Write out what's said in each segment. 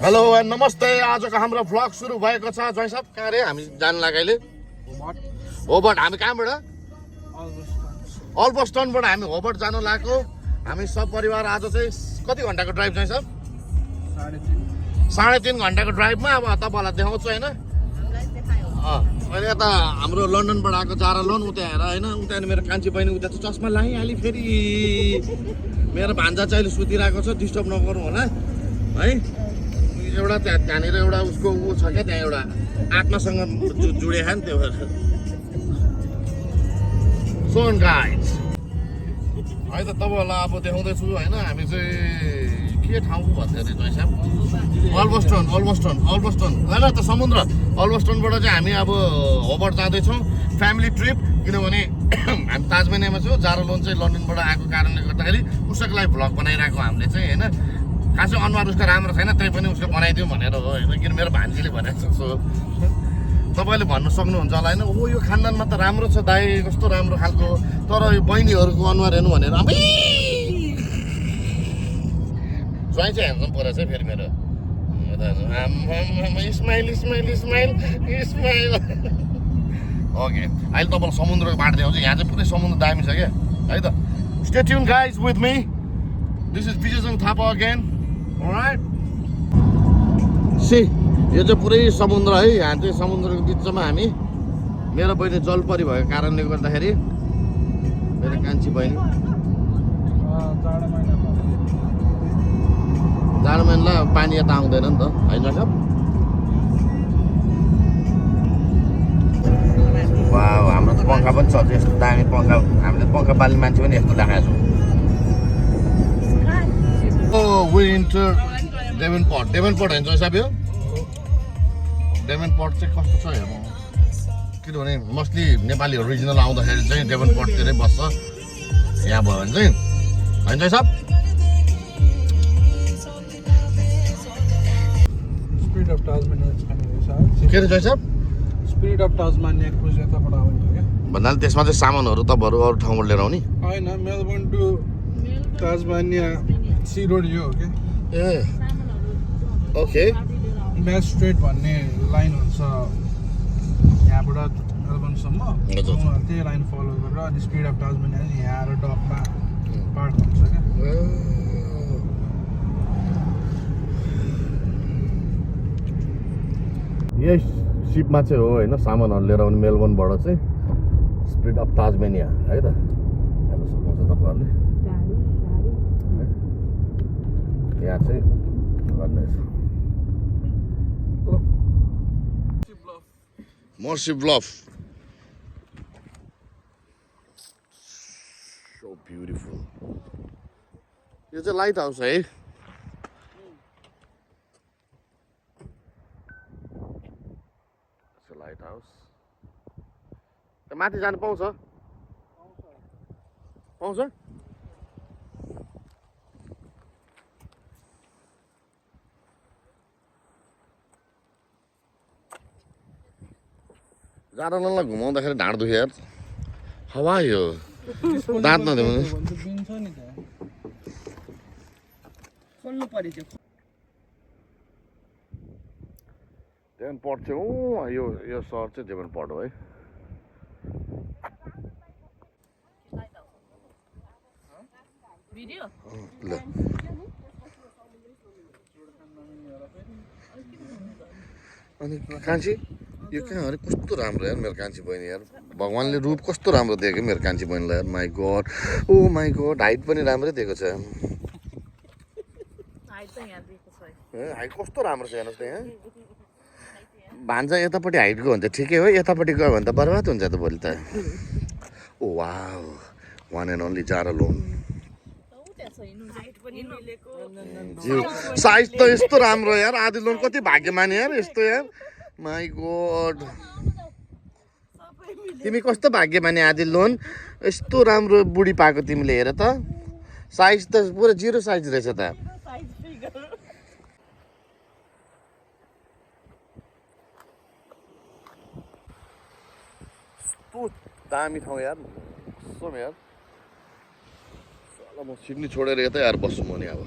Hello and नमस्ते। आजको हाम्रो भ्लग सुरु भएको छ। जय सब कहाँ रे हामी जान लागेले होबर्ट। हामी कहाँबाट अल्बस्टनबाट हामी होबर्ट जानु लागेको। हामी सब परिवार आज चाहिँ कति घन्टाको ड्राइभ चाहिँ सब 3.5 घन्टाको ड्राइभमा अब तपाईँहरूलाई देखाउँछु होइन। अहिले यता हाम्रो लन्डनबाट आएको जारा लोन उता हेर होइन। उता मेरो कान्छी बहिनी उता चाहिँ चस्मा लगाइहालेँ फेरि। मेरो भान्जा चाहिँ अहिले सुतिरहेको छ, डिस्टर्ब नगरौँ होला है। एउटा त्यहाँनिर एउटा उसको ऊ छ क्या, त्यहाँ एउटा आत्मासँग जुडेको नि त्यो भएर। सो गाइज है त तपाईँहरूलाई अब देखाउँदैछु होइन। हामी चाहिँ के ठाउँ भन्थ्यो अरे जैसा अल्बस्टन होइन त समुद्र। अल्बस्टनबाट चाहिँ हामी अब होबर्ट जाँदैछौँ फ्यामिली ट्रिप। किनभने हामी ताजमेनियामा छौँ। जारो लोन चाहिँ लन्डनबाट आएको कारणले गर्दाखेरि उसको लागि भ्लग बनाइरहेको हामीले चाहिँ होइन। खासै अनुहार उसको राम्रो छैन, त्यही पनि उसको बनाइदिउँ भनेर हो होइन। किन मेरो भान्जीले भनेको छ। सो तपाईँले भन्नु सक्नुहुन्छ होला होइन, ओ यो खानदानमा त राम्रो छ दाइ, कस्तो राम्रो खालको, तर यो बहिनीहरूको अनुहार हेर्नु भनेर ज्वाइँ चाहिँ हेर्नु परेछ है फेरि मेरो। Smile smile smile smile. Okay अहिले तपाईँलाई समुद्रको बाटो देखाउँछु। यहाँ चाहिँ पुरै समुद्र दामी छ क्या है त। Stay tuned guys with me. This is विजयसँग थापा अगेन। अलराइट सी यो चाहिँ पुरै समुद्र है। यहाँ चाहिँ समुद्रको बिचमा हामी, मेरो बहिनी जलपरी भएको कारणले गर्दाखेरि मेरो कान्छी बहिनी जाडो महिना पानी यता आउँदैन नि त होइन सब। वाउ हाम्रो त पङ्खा पनि छ यस्तो दामी पङ्खा। हामीले पङ्खा बाल्ने मान्छे पनि यस्तो देखाएको छौँ। ओ विन्टर डेभनपोर्ट होइन साहब यो डेभनपोर्ट चाहिँ कस्तो छ हेर्नु। किनभने मोस्टली नेपालीहरू रिजनल आउँदाखेरि चाहिँ डेभनपोर्टतिरै बस्छ। यहाँ भयो भने चाहिँ होइन साहब। स्पिरिट अफ टास्मानिया के अरे साहब? स्पिरिट अफ टास्मानिया क्रुज यताबाट आउने हो क्या। भन्नाले त्यसमा चाहिँ सामानहरू तपाईँहरू अरू ठाउँबाट लिएर आउने होइन, Melbourne to Tasmania sea road यो हो क्या। ए ओके। ब्यास स्ट्रेट भन्ने लाइन हुन्छ यहाँबाट मेलबर्नसम्म। त्यही लाइन फलो गरेर अनि स्पिरिट अफ टास्मानिया यहाँ आएर डकमा पार्क हुन्छ क्या। यही सिपमा चाहिँ हो होइन सामानहरू लिएर आउने मेलबर्नबाट चाहिँ स्पिरिट अफ टास्मानिया है त। हेर्न सक्नुहुन्छ तपाईँहरूले यहाँ चाहिँ गर्नेछ मर्सी ब्लफ। So beautiful. यो चाहिँ लाइट हाउस है। लाइट हाउस माथि जानु पाउँछ? पाउँछ। जाडोलाई घुमाउँदाखेरि ढाड दुख्यो यार। हावा यो दाँत नदेऊ डेभनपोर्ट चाहिँ यो सहर चाहिँ डेभनपोर्ट हो है। ल अनि कान्छी यो कहाँ अरे कस्तो राम्रो यार मेरो कान्छी बहिनी यार। भगवान्ले रूप कस्तो राम्रो दिएको मेरो कान्छी बहिनीलाई यार। My god, oh my god, height पनि राम्रै दिएको छ। हाइट कस्तो राम्रो छ हेर्नुहोस् त यहाँ। भान्जा यतापट्टि हाइटको हुन्छ ठिकै हो, यतापट्टि गयो भने त बर्बाद हुन्छ त भोलि त। Oh wow, one and only Zara लोन। साइज त यस्तो राम्रो यार। आदि लोन कति भाग्यमानी यार यस्तो यार। माई गॉड, तिमी कस्तो भाग्यमानी आदि लोन। यस्तो राम्रो बुढी पाएको तिमीले। हेर त साइज त पुरा जिरो साइज रहेछ त। दामी ठाउँ यार, कसम यार। म सिडनी छोडेर यतै आएर बस्छु म नि अब।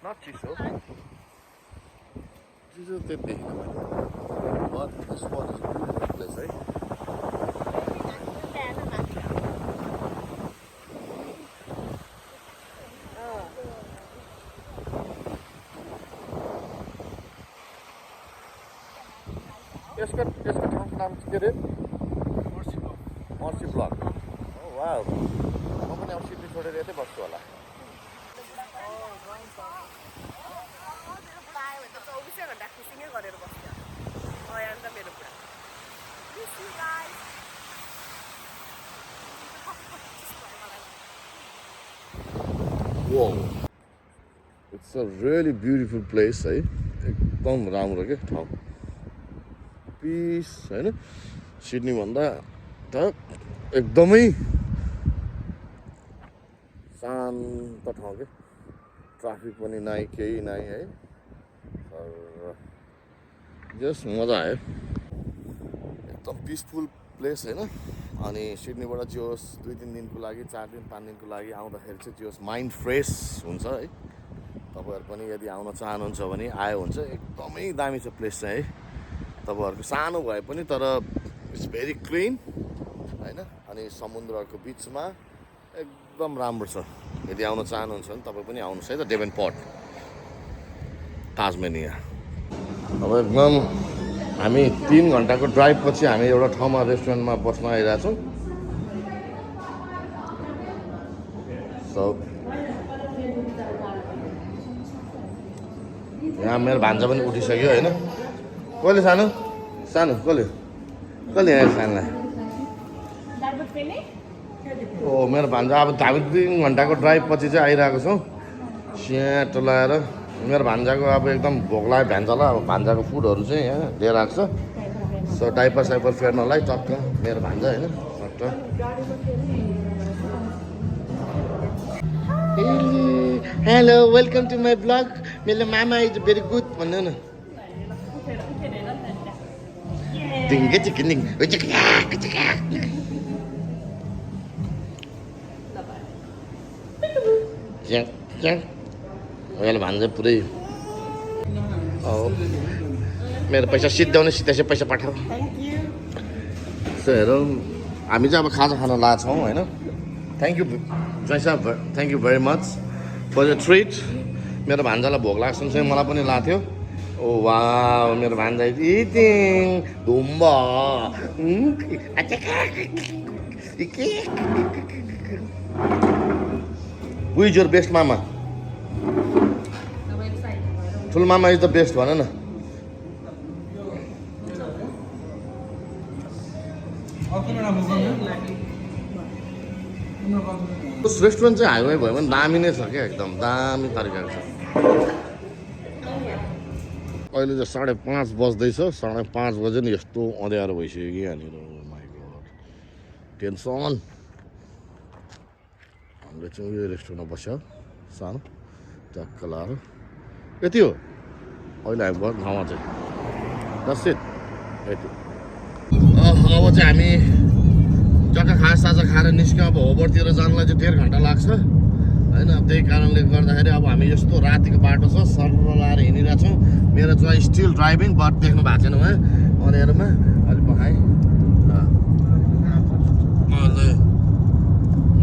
Not चिसो चिसो त्यति देखेन मैले but this one is a beautiful place है यसको ठाउँको नाम चाहिँ के अरे मर्सी ब्लक हो वाउ म पनि अब सिटी छोडेर यतै बस्छु होला Whoa. It's a really beautiful place है एकदम राम्रो के ठाउँ पिस हैन सिडनी भन्दा त एकदमै शान्त ठाउँ के ट्राफिक पनि नाइ केही नाइ है जस्ट मजा आयो एकदम पिसफुल प्लेस हैन अनि सिडनीबाट जोस 2-3 दिनको लागि 4 दिन 5 दिनको लागि आउँदाखेरि चाहिँ जोस माइन्ड फ्रेस हुन्छ है तपाईहरु पनि यदि आउन चाहनुहुन्छ भने आयो हुन्छ एकदमै दामी छ प्लेस चाहिँ है तपाईहरुको सानो भए पनि तर इट्स भेरी क्लिन हैन अनि समुद्रको बीचमा एकदम राम्रो छ यदि आउन चाहनुहुन्छ भने तपाई पनि आउनुस् है त डेभनपोर्ट ताजमेनिया अब एकदम हामी 3 घण्टाको ड्राइभ पछि हामी एउटा ठाउँमा रेस्टुरेन्टमा बस्न आइरहेका छौं सो यहाँ मेरो भान्जा पनि उठिसक्यो हैन कसले सानो सानो कसले यहाँ सानोलाई ओ मेरो भान्जा अब हामी 3 घण्टाको ड्राइभ पछि चाहिँ आइरहेको छौँ स्याट लाएर मेरो भान्जाको अब एकदम भोक लाग्यो भान्जालाई अब भान्जाको फुडहरू चाहिँ यहाँ लिएर आएको छ सो डाइपर साइपर फेर्नलाई टक्क मेरो भान्जा होइन टक्क hello welcome to my blog मेरो मामा इज भेरी गुड भन्नु न अहिले भान्जा पुरै मेरो पैसा सिद्धाउने सिधै पैसा पठाऊ सो हेरौँ हामी चाहिँ अब खाजा खान लागेको छौँ होइन थ्याङ्क यू जैसा thank you very much for the treat मेरो भान्जालाई भोक लाग्छ चाहिँ मलाई पनि लाग्थ्यो ओ वा मेरो भान्जा इटिङ धुम्बा हु इज योर बेस्ट मामा ठुलो मामा इज द बेस्ट भन न उस रेस्टुरेन्ट चाहिँ हाइवे भयो भने दामी नै छ क्या एकदम दामी तरिकाको छ अहिले चाहिँ 5:30 बज्दैछ 5:30 बजे नि यस्तो अँध्यारो भइसक्यो कि यहाँनिर माइ गॉड टेन्सन हामीले चाहिँ यो रेस्टुरेन्टमा बस्यो सानो टक्क लाएर यति हो अहिले हामी बस्ने ठाउँमा चाहिँ दस यति अब चाहिँ हामी जग्गा खाजा खाएर निस्क्यौँ अब होबरतिर जानलाई चाहिँ 1.5 घन्टा लाग्छ होइन त्यही कारणले गर्दाखेरि अब हामी यस्तो रातिको बाटो छ सर्र लाएर हिँडिरहेको छौँ मेरो चाहिँ स्टिल ड्राइभिङ बट देख्नु भएको छैन उहाँ अनिहरूमा अलिक पखाएँ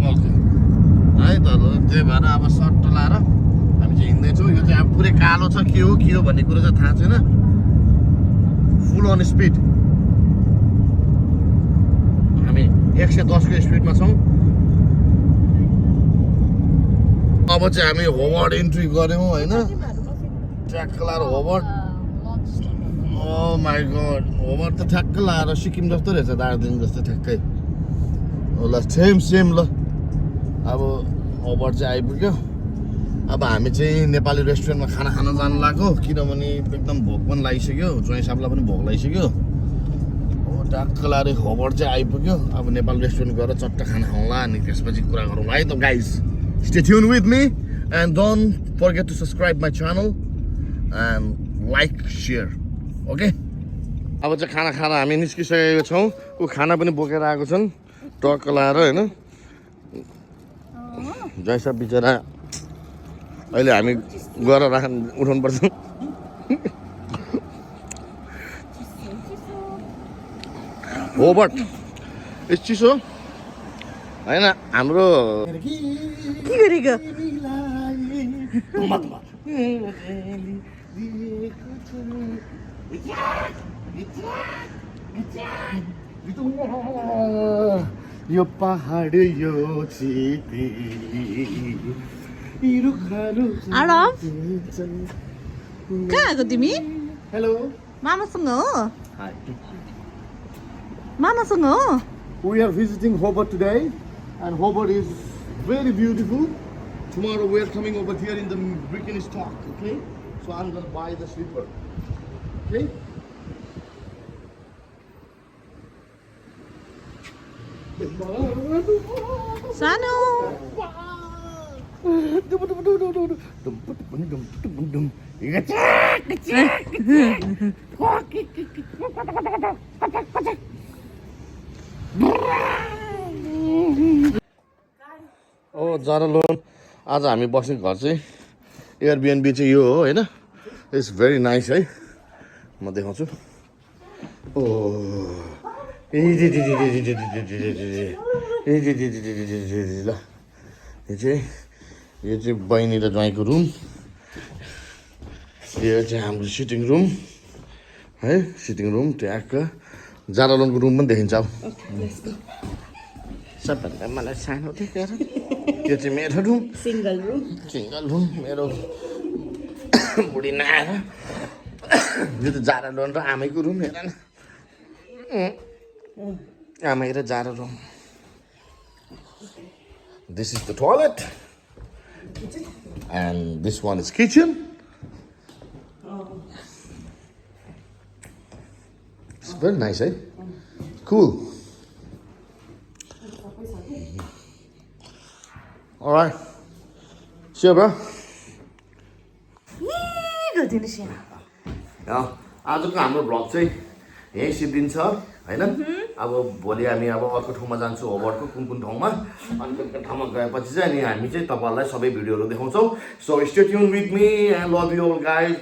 ओके है त त्यही भएर अब सर्ट लाएर हामी चाहिँ हिँड्दैछौँ यो चाहिँ अब पुरै कालो छ के हो भन्ने कुरो चाहिँ थाहा छैन फुल अन स्पिड हामी 110 को स्पिडमा छौँ अब चाहिँ हामी होवर्ड इन्ट्री गऱ्यौँ होइन ट्र्याक्क लाएर Howard oh my god Howard त ठ्याक्क लाएर सिक्किम जस्तो रहेछ दार्जिलिङ जस्तो ठ्याक्कै ल सेम ल अब होवर्ड चाहिँ आइपुग्यो अब हामी चाहिँ नेपाली रेस्टुरेन्टमा खाना खान जानु लाग्यो किनभने एकदम भोक पनि लागिसक्यो ज्वाइँ साहबलाई पनि भोक लागिसक्यो ट्याक्क लाएर होवर्ड चाहिँ आइपुग्यो अब नेपाल रेस्टुरेन्ट गएर चट्ट खाना खाउँला अनि त्यसपछि कुरा गरौँ है त guys Stay tuned with me and don't forget to subscribe my channel and like, share. Okay? अब चाहिँ खाना खाएर हामी निस्किसकेको छौँ ऊ खाना पनि बोकेर आएको छन् टक्क लाएर होइन जैसा बिचरा अहिले हामी गएर उठाउनुपर्छ होबर्ट यस चिसो होइन हाम्रो के गरेको यो पहाड यो चिपी आराम कहाँ आएको तिमी हेलो मामासँग हो मामासँग हो We are visiting Hobart today, and Hobart is very beautiful. Tomorrow we are coming over here in the Birkenstock, okay? So I'm gonna buy the slipper, okay? सानो ओ जरा लोन आज हामी बस्ने घर चाहिँ एयरबिएनबी चाहिँ यो हो होइन इट्स भेरी नाइस है म देखाउँछु ओ ल यो चाहिँ बहिनी र ज्वाइँको रुम यो चाहिँ हाम्रो सिटिङ रुम है सिटिङ रुम ट्याक्क जरा लोनको रुम पनि देखिन्छ अब सबभन्दा मलाई सानो देखेर त्यो चाहिँ मेरो रुम सिंगल रुम मेरो बुढी नआएर यो त जारा लोन र आमैको रुम हेर न आमै र जारा room this is the toilet and this one is kitchen it's very nice है cool Alright. See you, bro. आजको हाम्रो भ्लग चाहिँ यहीँ सिद्धिन्छ होइन अब भोलि हामी अब अर्को ठाउँमा जान्छौँ होबर्टको कुन ठाउँमा अनि कुन ठाउँमा गएपछि चाहिँ अनि हामी चाहिँ तपाईँहरूलाई सबै भिडियोहरू देखाउँछौँ so stay tuned with me and love you all guys